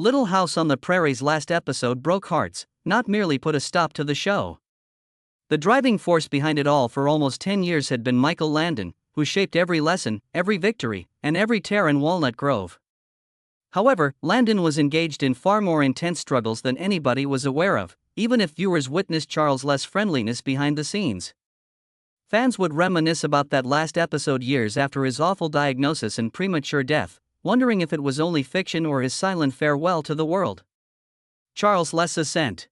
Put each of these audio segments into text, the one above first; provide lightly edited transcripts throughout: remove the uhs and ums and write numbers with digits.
Little House on the Prairie's last episode broke hearts, not merely put a stop to the show. The driving force behind it all for almost 10 years had been Michael Landon, who shaped every lesson, every victory, and every tear in Walnut Grove. However, Landon was engaged in far more intense struggles than anybody was aware of, even if viewers witnessed Charles' less friendliness behind the scenes. Fans would reminisce about that last episode years after his awful diagnosis and premature death, wondering if it was only fiction or his silent farewell to the world. Charles Les' ascent.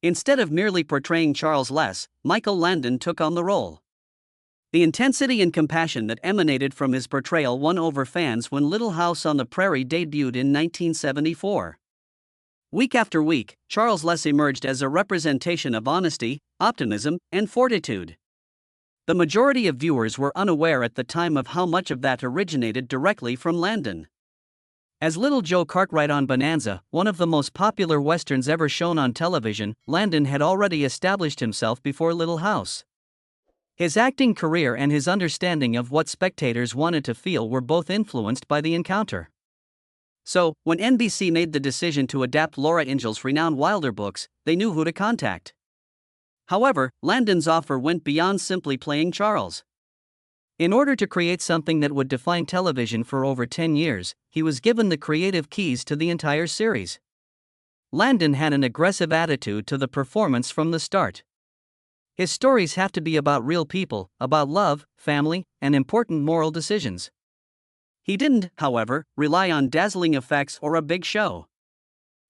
Instead of merely portraying Charles Les, Michael Landon took on the role. The intensity and compassion that emanated from his portrayal won over fans when Little House on the Prairie debuted in 1974. Week after week, Charles Les emerged as a representation of honesty, optimism, and fortitude. The majority of viewers were unaware at the time of how much of that originated directly from Landon. As Little Joe Cartwright on Bonanza, one of the most popular westerns ever shown on television, Landon had already established himself before Little House. His acting career and his understanding of what spectators wanted to feel were both influenced by the encounter. So, when NBC made the decision to adapt Laura Ingalls' renowned Wilder books, they knew who to contact. However, Landon's offer went beyond simply playing Charles. In order to create something that would define television for over 10 years, he was given the creative keys to the entire series. Landon had an aggressive attitude to the performance from the start. His stories have to be about real people, about love, family, and important moral decisions. He didn't, however, rely on dazzling effects or a big show.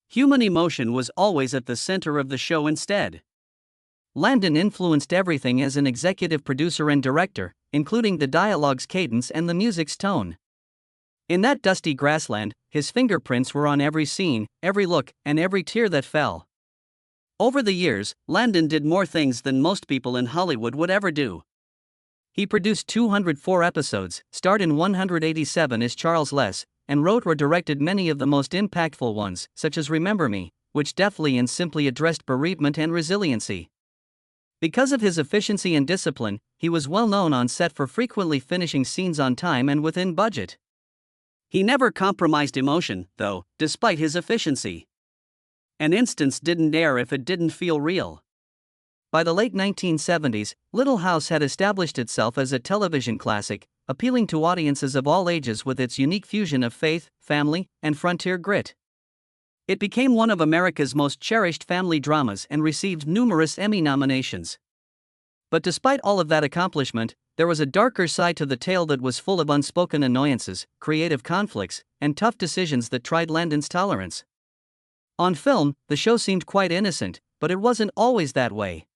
Human emotion was always at the center of the show instead. Landon influenced everything as an executive producer and director, including the dialogue's cadence and the music's tone. In that dusty grassland, his fingerprints were on every scene, every look, and every tear that fell. Over the years, Landon did more things than most people in Hollywood would ever do. He produced 204 episodes, starred in 187 as Charles Les, and wrote or directed many of the most impactful ones, such as Remember Me, which deftly and simply addressed bereavement and resiliency. Because of his efficiency and discipline, he was well known on set for frequently finishing scenes on time and within budget. He never compromised emotion, though, despite his efficiency. An instance didn't air if it didn't feel real. By the late 1970s, Little House had established itself as a television classic, appealing to audiences of all ages with its unique fusion of faith, family, and frontier grit. It became one of America's most cherished family dramas and received numerous Emmy nominations. But despite all of that accomplishment, there was a darker side to the tale that was full of unspoken annoyances, creative conflicts, and tough decisions that tried Landon's tolerance. On film, the show seemed quite innocent, but it wasn't always that way.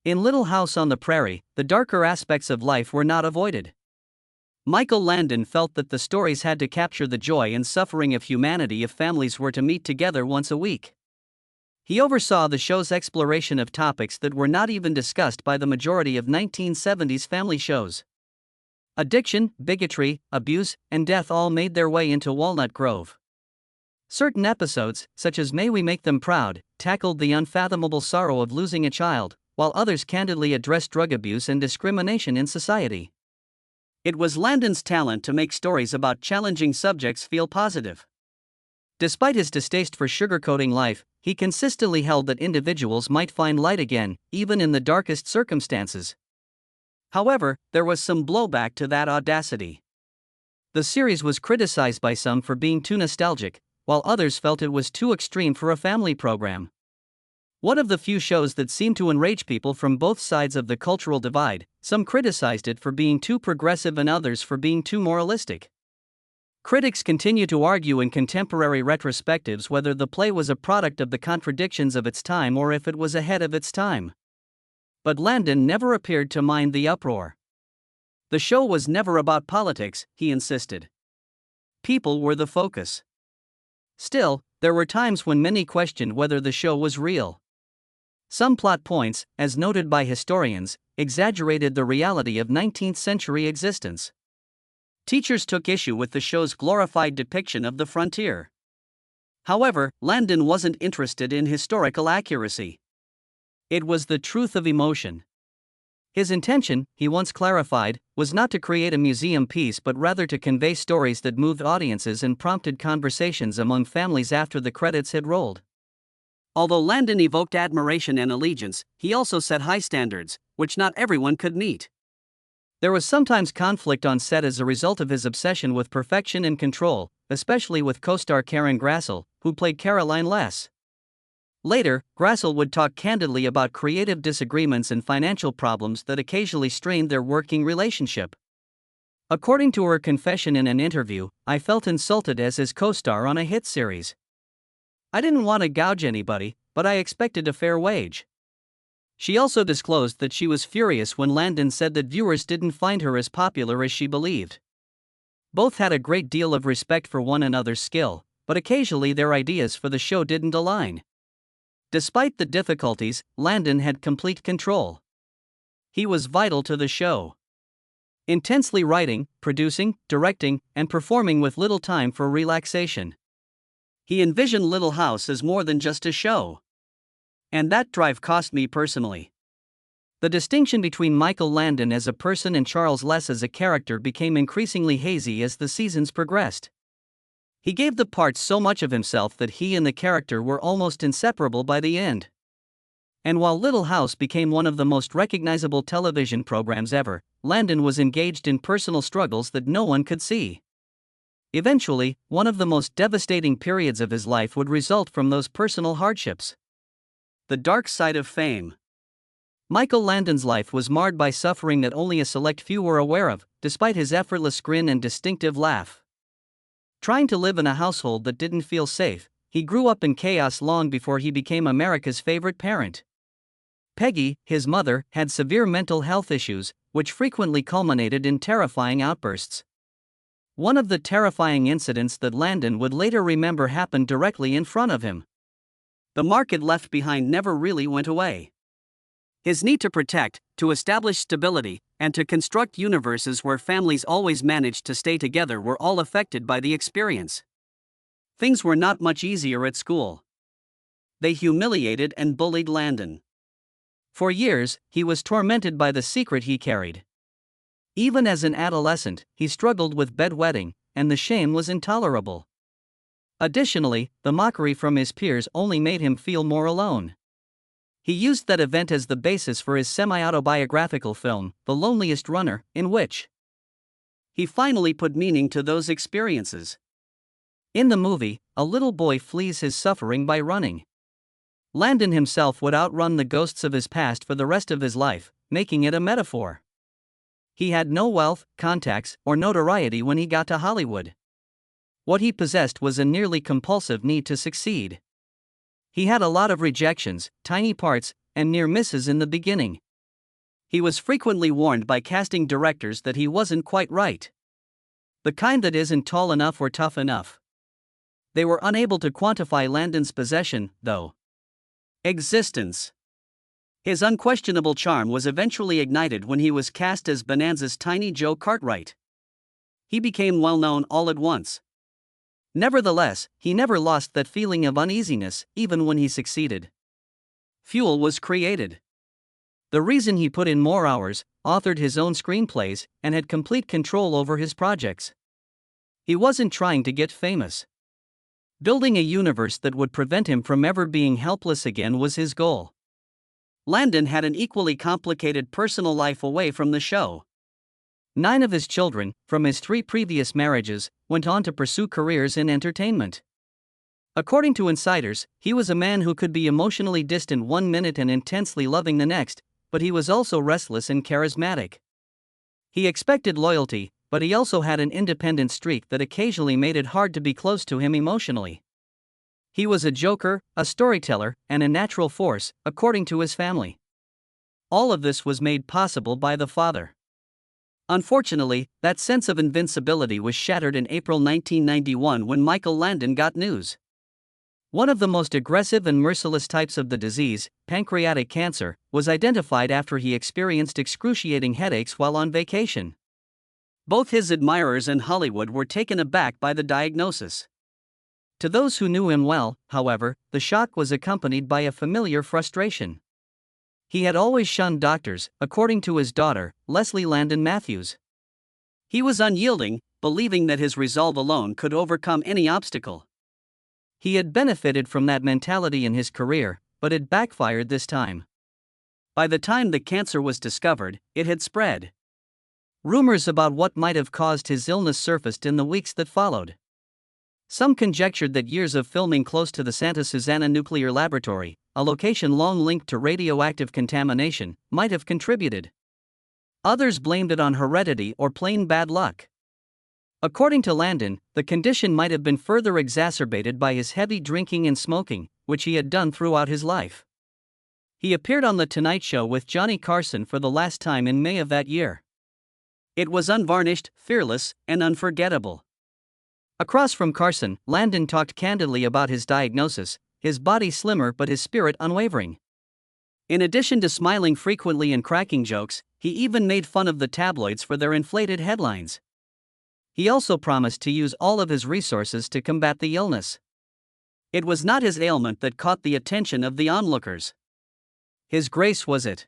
In Little House on the Prairie, the darker aspects of life were not avoided. Michael Landon felt that the stories had to capture the joy and suffering of humanity if families were to meet together once a week. He oversaw the show's exploration of topics that were not even discussed by the majority of 1970s family shows. Addiction, bigotry, abuse, and death all made their way into Walnut Grove. Certain episodes, such as May We Make Them Proud, tackled the unfathomable sorrow of losing a child, while others candidly addressed drug abuse and discrimination in society. It was Landon's talent to make stories about challenging subjects feel positive. Despite his distaste for sugarcoating life, he consistently held that individuals might find light again, even in the darkest circumstances. However, there was some blowback to that audacity. The series was criticized by some for being too nostalgic, while others felt it was too extreme for a family program. One of the few shows that seemed to enrage people from both sides of the cultural divide, some criticized it for being too progressive and others for being too moralistic. Critics continue to argue in contemporary retrospectives whether the play was a product of the contradictions of its time or if it was ahead of its time. But Landon never appeared to mind the uproar. The show was never about politics, he insisted. People were the focus. Still, there were times when many questioned whether the show was real. Some plot points, as noted by historians, exaggerated the reality of 19th-century existence. Teachers took issue with the show's glorified depiction of the frontier. However, Landon wasn't interested in historical accuracy. It was the truth of emotion. His intention, he once clarified, was not to create a museum piece but rather to convey stories that moved audiences and prompted conversations among families after the credits had rolled. Although Landon evoked admiration and allegiance, he also set high standards, which not everyone could meet. There was sometimes conflict on set as a result of his obsession with perfection and control, especially with co-star Karen Grassel, who played Caroline Less. Later, Grassel would talk candidly about creative disagreements and financial problems that occasionally strained their working relationship. According to her confession in an interview, "I felt insulted as his co-star on a hit series. I didn't want to gouge anybody, but I expected a fair wage." She also disclosed that she was furious when Landon said that viewers didn't find her as popular as she believed. Both had a great deal of respect for one another's skill, but occasionally their ideas for the show didn't align. Despite the difficulties, Landon had complete control. He was vital to the show. Intensely writing, producing, directing, and performing with little time for relaxation. He envisioned Little House as more than just a show. And that drive cost me personally. The distinction between Michael Landon as a person and Charles Less as a character became increasingly hazy as the seasons progressed. He gave the parts so much of himself that he and the character were almost inseparable by the end. And while Little House became one of the most recognizable television programs ever, Landon was engaged in personal struggles that no one could see. Eventually, one of the most devastating periods of his life would result from those personal hardships. The dark side of fame. Michael Landon's life was marred by suffering that only a select few were aware of, despite his effortless grin and distinctive laugh. Trying to live in a household that didn't feel safe, he grew up in chaos long before he became America's favorite parent. Peggy, his mother, had severe mental health issues, which frequently culminated in terrifying outbursts. One of the terrifying incidents that Landon would later remember happened directly in front of him. The mark it left behind never really went away. His need to protect, to establish stability, and to construct universes where families always managed to stay together were all affected by the experience. Things were not much easier at school. They humiliated and bullied Landon. For years, he was tormented by the secret he carried. Even as an adolescent, he struggled with bedwetting, and the shame was intolerable. Additionally, the mockery from his peers only made him feel more alone. He used that event as the basis for his semi-autobiographical film, The Loneliest Runner, in which he finally put meaning to those experiences. In the movie, a little boy flees his suffering by running. Landon himself would outrun the ghosts of his past for the rest of his life, making it a metaphor. He had no wealth, contacts, or notoriety when he got to Hollywood. What he possessed was a nearly compulsive need to succeed. He had a lot of rejections, tiny parts, and near misses in the beginning. He was frequently warned by casting directors that he wasn't quite right. The kind that isn't tall enough or tough enough. They were unable to quantify Landon's possession, though. Existence. His unquestionable charm was eventually ignited when he was cast as Bonanza's Tiny Joe Cartwright. He became well known all at once. Nevertheless, he never lost that feeling of uneasiness, even when he succeeded. Fuel was created. The reason he put in more hours, authored his own screenplays, and had complete control over his projects. He wasn't trying to get famous. Building a universe that would prevent him from ever being helpless again was his goal. Landon had an equally complicated personal life away from the show. 9 of his children, from his 3 previous marriages, went on to pursue careers in entertainment. According to insiders, he was a man who could be emotionally distant one minute and intensely loving the next, but he was also restless and charismatic. He expected loyalty, but he also had an independent streak that occasionally made it hard to be close to him emotionally. He was a joker, a storyteller, and a natural force, according to his family. All of this was made possible by the father. Unfortunately, that sense of invincibility was shattered in April 1991 when Michael Landon got news. One of the most aggressive and merciless types of the disease, pancreatic cancer, was identified after he experienced excruciating headaches while on vacation. Both his admirers and Hollywood were taken aback by the diagnosis. To those who knew him well, however, the shock was accompanied by a familiar frustration. He had always shunned doctors, according to his daughter, Leslie Landon Matthews. He was unyielding, believing that his resolve alone could overcome any obstacle. He had benefited from that mentality in his career, but it backfired this time. By the time the cancer was discovered, it had spread. Rumors about what might have caused his illness surfaced in the weeks that followed. Some conjectured that years of filming close to the Santa Susana nuclear laboratory, a location long linked to radioactive contamination, might have contributed. Others blamed it on heredity or plain bad luck. According to Landon, the condition might have been further exacerbated by his heavy drinking and smoking, which he had done throughout his life. He appeared on The Tonight Show with Johnny Carson for the last time in May of that year. It was unvarnished, fearless, and unforgettable. Across from Carson, Landon talked candidly about his diagnosis, his body slimmer but his spirit unwavering. In addition to smiling frequently and cracking jokes, he even made fun of the tabloids for their inflated headlines. He also promised to use all of his resources to combat the illness. It was not his ailment that caught the attention of the onlookers. His grace was it.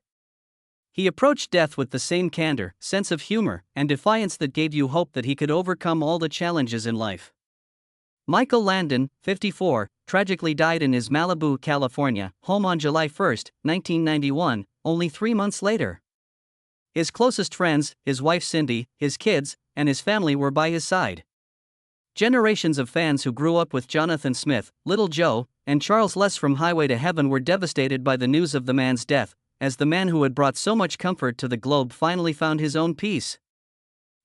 He approached death with the same candor, sense of humor, and defiance that gave you hope that he could overcome all the challenges in life. Michael Landon, 54, tragically died in his Malibu, California, home on July 1, 1991, only 3 months later. His closest friends, his wife Cindy, his kids, and his family were by his side. Generations of fans who grew up with Jonathan Smith, Little Joe, and Charles Les from Highway to Heaven were devastated by the news of the man's death, as the man who had brought so much comfort to the globe finally found his own peace.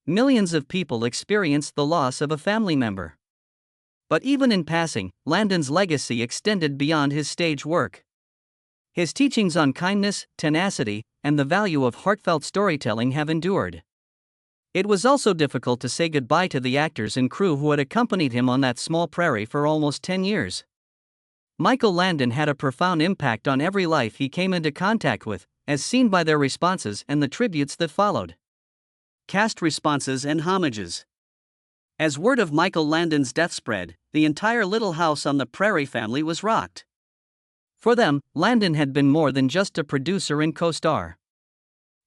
Millions of people experienced the loss of a family member. But even in passing, Landon's legacy extended beyond his stage work. His teachings on kindness, tenacity, and the value of heartfelt storytelling have endured. It was also difficult to say goodbye to the actors and crew who had accompanied him on that small prairie for almost 10 years. Michael Landon had a profound impact on every life he came into contact with, as seen by their responses and the tributes that followed. Cast responses and homages. As word of Michael Landon's death spread, the entire Little House on the Prairie family was rocked. For them, Landon had been more than just a producer and co-star.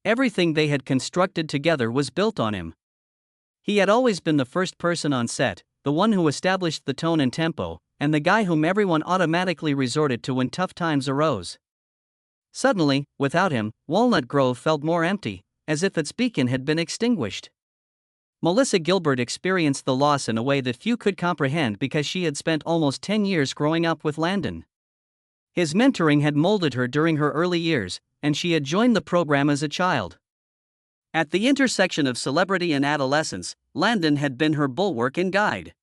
Everything they had constructed together was built on him. He had always been the first person on set, the one who established the tone and tempo, and the guy whom everyone automatically resorted to when tough times arose. Suddenly, without him, Walnut Grove felt more empty, as if its beacon had been extinguished. Melissa Gilbert experienced the loss in a way that few could comprehend because she had spent almost 10 years growing up with Landon. His mentoring had molded her during her early years, and she had joined the program as a child. At the intersection of celebrity and adolescence, Landon had been her bulwark and guide.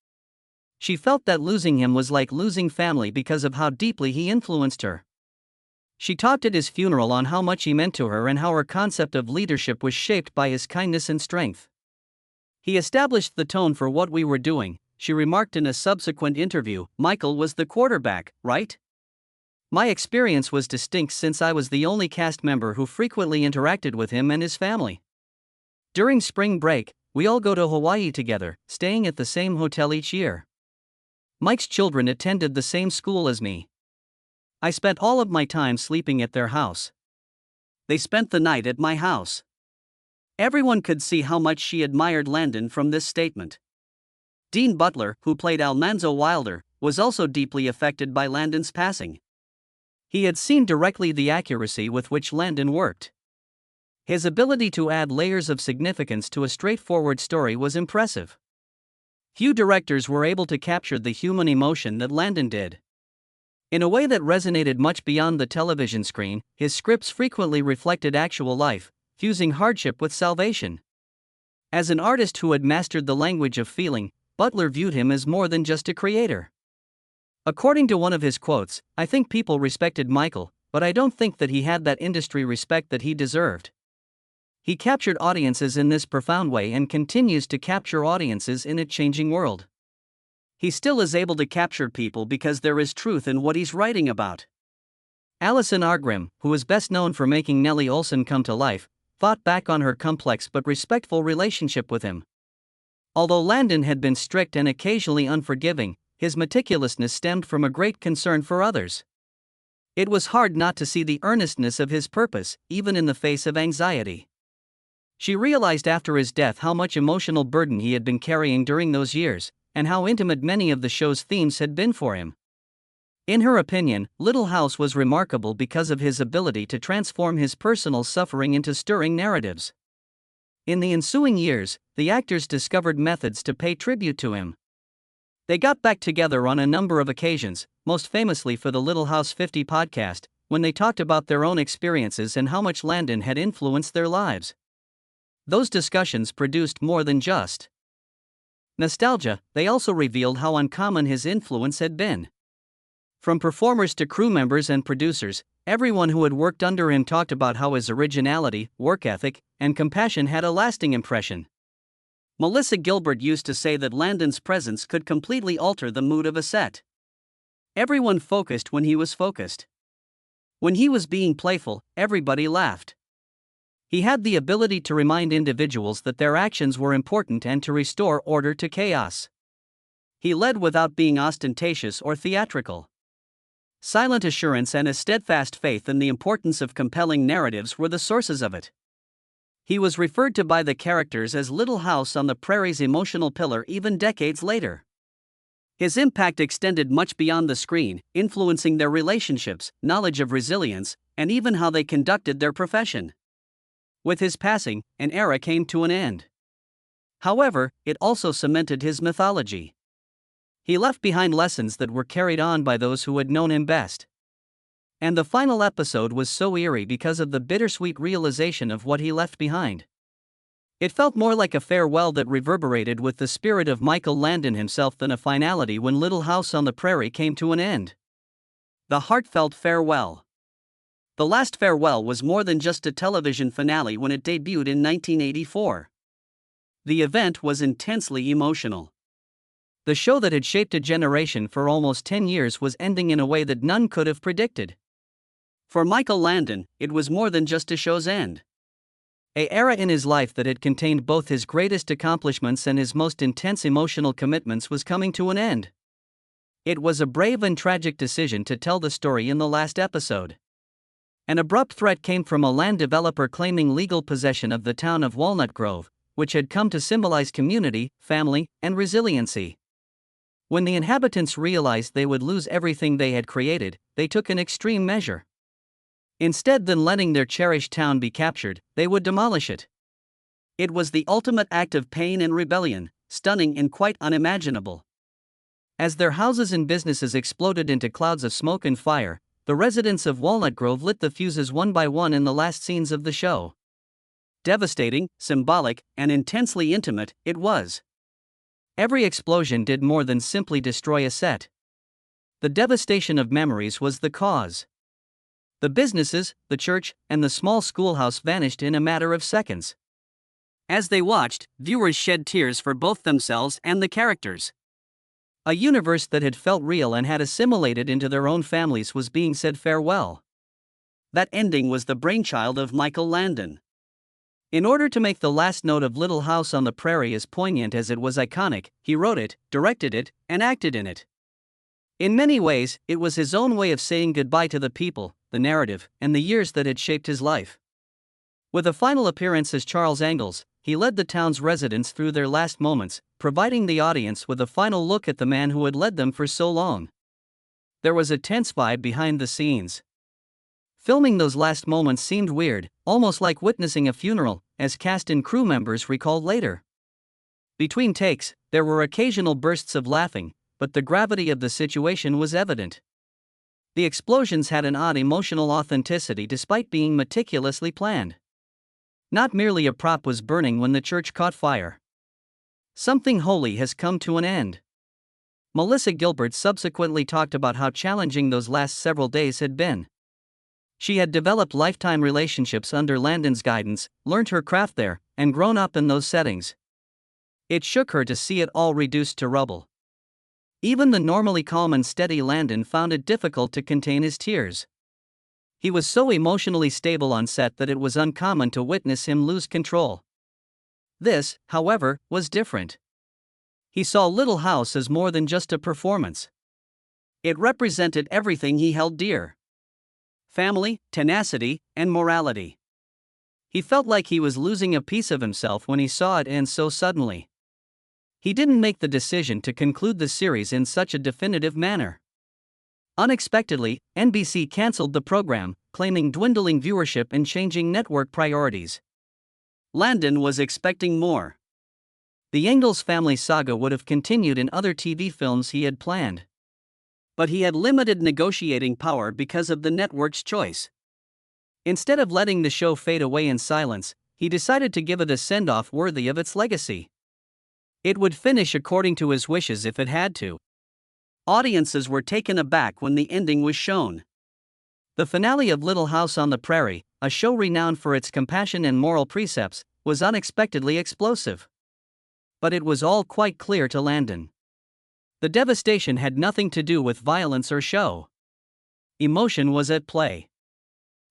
She felt that losing him was like losing family because of how deeply he influenced her. She talked at his funeral on how much he meant to her and how her concept of leadership was shaped by his kindness and strength. He established the tone for what we were doing, she remarked in a subsequent interview. Michael was the quarterback, right? My experience was distinct since I was the only cast member who frequently interacted with him and his family. During spring break, we all go to Hawaii together, staying at the same hotel each year. Mike's children attended the same school as me. I spent all of my time sleeping at their house. They spent the night at my house. Everyone could see how much she admired Landon from this statement. Dean Butler, who played Almanzo Wilder, was also deeply affected by Landon's passing. He had seen directly the accuracy with which Landon worked. His ability to add layers of significance to a straightforward story was impressive. Few directors were able to capture the human emotion that Landon did. In a way that resonated much beyond the television screen, his scripts frequently reflected actual life, fusing hardship with salvation. As an artist who had mastered the language of feeling, Butler viewed him as more than just a creator. According to one of his quotes, "I think people respected Michael, but I don't think that he had that industry respect that he deserved." He captured audiences in this profound way and continues to capture audiences in a changing world. He still is able to capture people because there is truth in what he's writing about. Allison Argrim, who is best known for making Nellie Olson come to life, fought back on her complex but respectful relationship with him. Although Landon had been strict and occasionally unforgiving, his meticulousness stemmed from a great concern for others. It was hard not to see the earnestness of his purpose, even in the face of anxiety. She realized after his death how much emotional burden he had been carrying during those years, and how intimate many of the show's themes had been for him. In her opinion, Little House was remarkable because of his ability to transform his personal suffering into stirring narratives. In the ensuing years, the actors discovered methods to pay tribute to him. They got back together on a number of occasions, most famously for the Little House 50 podcast, when they talked about their own experiences and how much Landon had influenced their lives. Those discussions produced more than just nostalgia, they also revealed how uncommon his influence had been. From performers to crew members and producers, everyone who had worked under him talked about how his originality, work ethic, and compassion had a lasting impression. Melissa Gilbert used to say that Landon's presence could completely alter the mood of a set. Everyone focused when he was focused. When he was being playful, everybody laughed. He had the ability to remind individuals that their actions were important and to restore order to chaos. He led without being ostentatious or theatrical. Silent assurance and a steadfast faith in the importance of compelling narratives were the sources of it. He was referred to by the characters as Little House on the Prairie's emotional pillar even decades later. His impact extended much beyond the screen, influencing their relationships, knowledge of resilience, and even how they conducted their profession. With his passing, an era came to an end. However, it also cemented his mythology. He left behind lessons that were carried on by those who had known him best. And the final episode was so eerie because of the bittersweet realization of what he left behind. It felt more like a farewell that reverberated with the spirit of Michael Landon himself than a finality when Little House on the Prairie came to an end. The heartfelt farewell. The last farewell was more than just a television finale when it debuted in 1984. The event was intensely emotional. The show that had shaped a generation for almost 10 years was ending in a way that none could have predicted. For Michael Landon, it was more than just a show's end. An era in his life that had contained both his greatest accomplishments and his most intense emotional commitments was coming to an end. It was a brave and tragic decision to tell the story in the last episode. An abrupt threat came from a land developer claiming legal possession of the town of Walnut Grove, which had come to symbolize community, family, and resiliency. When the inhabitants realized they would lose everything they had created, they took an extreme measure. Instead than letting their cherished town be captured, they would demolish it. It was the ultimate act of pain and rebellion, stunning and quite unimaginable. As their houses and businesses exploded into clouds of smoke and fire, the residents of Walnut Grove lit the fuses one by one in the last scenes of the show. Devastating, symbolic, and intensely intimate, it was. Every explosion did more than simply destroy a set. The devastation of memories was the cause. The businesses, the church, and the small schoolhouse vanished in a matter of seconds. As they watched, viewers shed tears for both themselves and the characters. A universe that had felt real and had assimilated into their own families was being said farewell. That ending was the brainchild of Michael Landon. In order to make the last note of Little House on the Prairie as poignant as it was iconic, he wrote it, directed it, and acted in it. In many ways, it was his own way of saying goodbye to the people, the narrative, and the years that had shaped his life. With a final appearance as Charles Ingalls, he led the town's residents through their last moments, providing the audience with a final look at the man who had led them for so long. There was a tense vibe behind the scenes. Filming those last moments seemed weird, almost like witnessing a funeral, as cast and crew members recalled later. Between takes, there were occasional bursts of laughing, but the gravity of the situation was evident. The explosions had an odd emotional authenticity despite being meticulously planned. Not merely a prop was burning when the church caught fire. Something holy has come to an end. Melissa Gilbert subsequently talked about how challenging those last several days had been. She had developed lifetime relationships under Landon's guidance, learned her craft there, and grown up in those settings. It shook her to see it all reduced to rubble. Even the normally calm and steady Landon found it difficult to contain his tears. He was so emotionally stable on set that it was uncommon to witness him lose control. This, however, was different. He saw Little House as more than just a performance. It represented everything he held dear. family, tenacity, and morality. He felt like he was losing a piece of himself when he saw it end so suddenly. He didn't make the decision to conclude the series in such a definitive manner. Unexpectedly, NBC canceled the program, claiming dwindling viewership and changing network priorities. Landon was expecting more. The Ingalls family saga would have continued in other TV films he had planned. But he had limited negotiating power because of the network's choice. Instead of letting the show fade away in silence, he decided to give it a send-off worthy of its legacy. It would finish according to his wishes if it had to. Audiences were taken aback when the ending was shown. The finale of Little House on the Prairie, a show renowned for its compassion and moral precepts, was unexpectedly explosive. But it was all quite clear to Landon. The devastation had nothing to do with violence or show. Emotion was at play.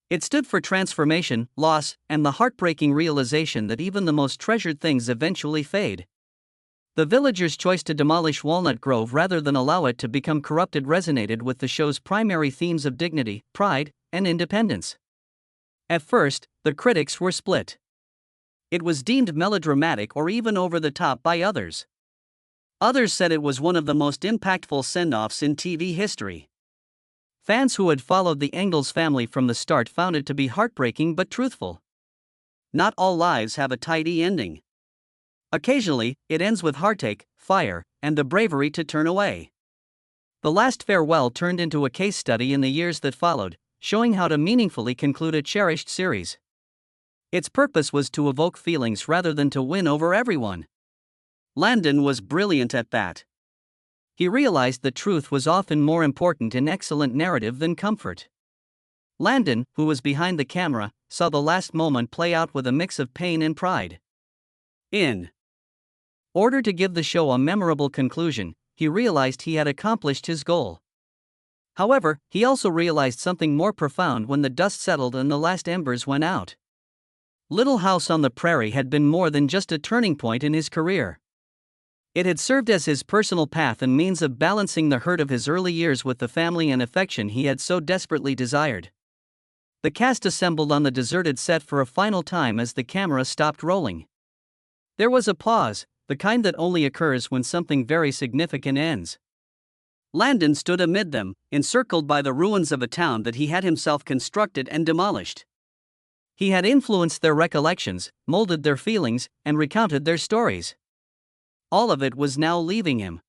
It stood for transformation, loss, and the heartbreaking realization that even the most treasured things eventually fade. The villagers' choice to demolish Walnut Grove rather than allow it to become corrupted resonated with the show's primary themes of dignity, pride, and independence. At first, the critics were split. It was deemed melodramatic or even over the top by others. Others said it was one of the most impactful send-offs in TV history. Fans who had followed the Ingalls family from the start found it to be heartbreaking but truthful. Not all lives have a tidy ending. Occasionally, it ends with heartache, fire, and the bravery to turn away. The last farewell turned into a case study in the years that followed, showing how to meaningfully conclude a cherished series. Its purpose was to evoke feelings rather than to win over everyone. Landon was brilliant at that. He realized that truth was often more important in excellent narrative than comfort. Landon, who was behind the camera, saw the last moment play out with a mix of pain and pride. In order to give the show a memorable conclusion, he realized he had accomplished his goal. However, he also realized something more profound when the dust settled and the last embers went out. Little House on the Prairie had been more than just a turning point in his career. It had served as his personal path and means of balancing the hurt of his early years with the family and affection he had so desperately desired. The cast assembled on the deserted set for a final time as the camera stopped rolling. There was a pause, the kind that only occurs when something very significant ends. Landon stood amid them, encircled by the ruins of a town that he had himself constructed and demolished. He had influenced their recollections, molded their feelings, and recounted their stories. All of it was now leaving him.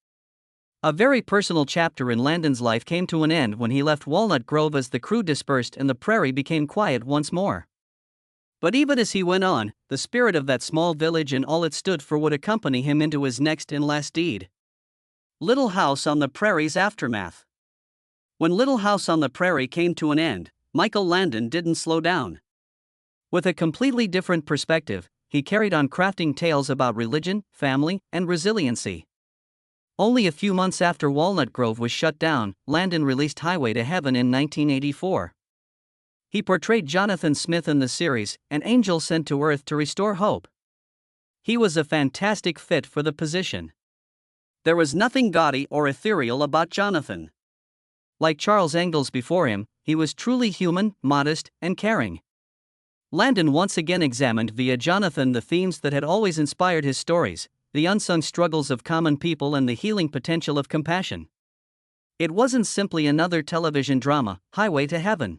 A very personal chapter in Landon's life came to an end when he left Walnut Grove as the crew dispersed and the prairie became quiet once more. But even as he went on, the spirit of that small village and all it stood for would accompany him into his next and last deed. Little House on the Prairie's aftermath. When Little House on the Prairie came to an end, Michael Landon didn't slow down. With a completely different perspective, he carried on crafting tales about religion, family, and resiliency. Only a few months after Walnut Grove was shut down, Landon released Highway to Heaven in 1984. He portrayed Jonathan Smith in the series, an angel sent to Earth to restore hope. He was a fantastic fit for the position. There was nothing gaudy or ethereal about Jonathan. Like Charles Ingalls before him, he was truly human, modest, and caring. Landon once again examined via Jonathan the themes that had always inspired his stories, the unsung struggles of common people and the healing potential of compassion. It wasn't simply another television drama, Highway to Heaven.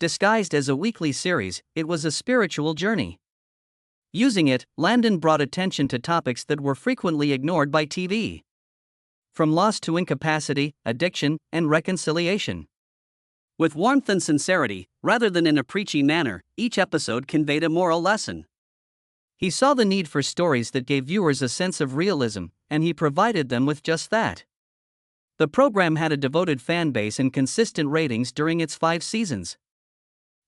Disguised as a weekly series, it was a spiritual journey. Using it, Landon brought attention to topics that were frequently ignored by TV. From loss to incapacity, addiction, and reconciliation. With warmth and sincerity, rather than in a preachy manner, each episode conveyed a moral lesson. He saw the need for stories that gave viewers a sense of realism, and he provided them with just that. The program had a devoted fan base and consistent ratings during its 5 seasons.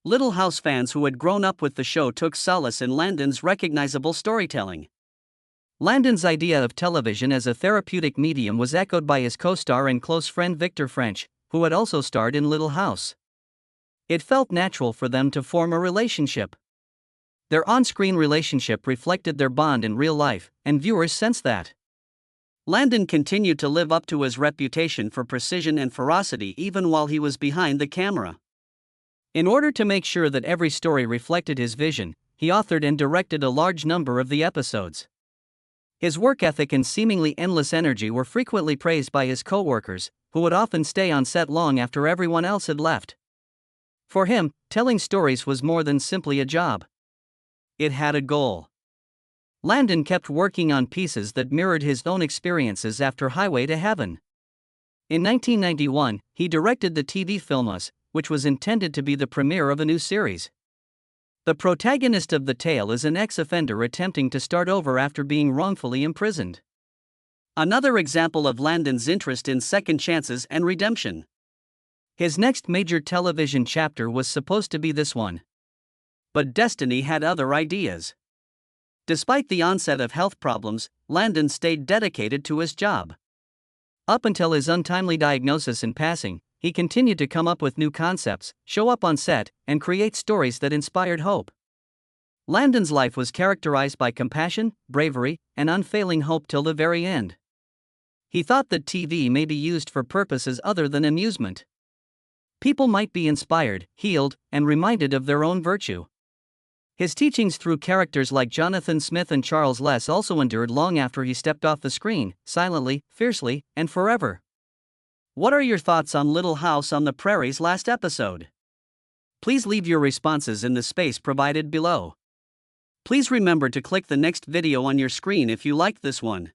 Little House fans who had grown up with the show took solace in Landon's recognizable storytelling. Landon's idea of television as a therapeutic medium was echoed by his co-star and close friend Victor French, who had also starred in Little House. It felt natural for them to form a relationship. Their on-screen relationship reflected their bond in real life, and viewers sensed that. Landon continued to live up to his reputation for precision and ferocity even while he was behind the camera. In order to make sure that every story reflected his vision, he authored and directed a large number of the episodes. His work ethic and seemingly endless energy were frequently praised by his co-workers, who would often stay on set long after everyone else had left. For him, telling stories was more than simply a job. It had a goal. Landon kept working on pieces that mirrored his own experiences after Highway to Heaven. In 1991, he directed the TV film Us, which was intended to be the premiere of a new series. The protagonist of the tale is an ex-offender attempting to start over after being wrongfully imprisoned. Another example of Landon's interest in second chances and redemption. His next major television chapter was supposed to be this one. But destiny had other ideas. Despite the onset of health problems, Landon stayed dedicated to his job. Up until his untimely diagnosis and passing, he continued to come up with new concepts, show up on set, and create stories that inspired hope. Landon's life was characterized by compassion, bravery, and unfailing hope till the very end. He thought that TV may be used for purposes other than amusement. People might be inspired, healed, and reminded of their own virtue. His teachings through characters like Jonathan Smith and Charles Les also endured long after he stepped off the screen, silently, fiercely, and forever. What are your thoughts on Little House on the Prairie's last episode? Please leave your responses in the space provided below. Please remember to click the next video on your screen if you liked this one.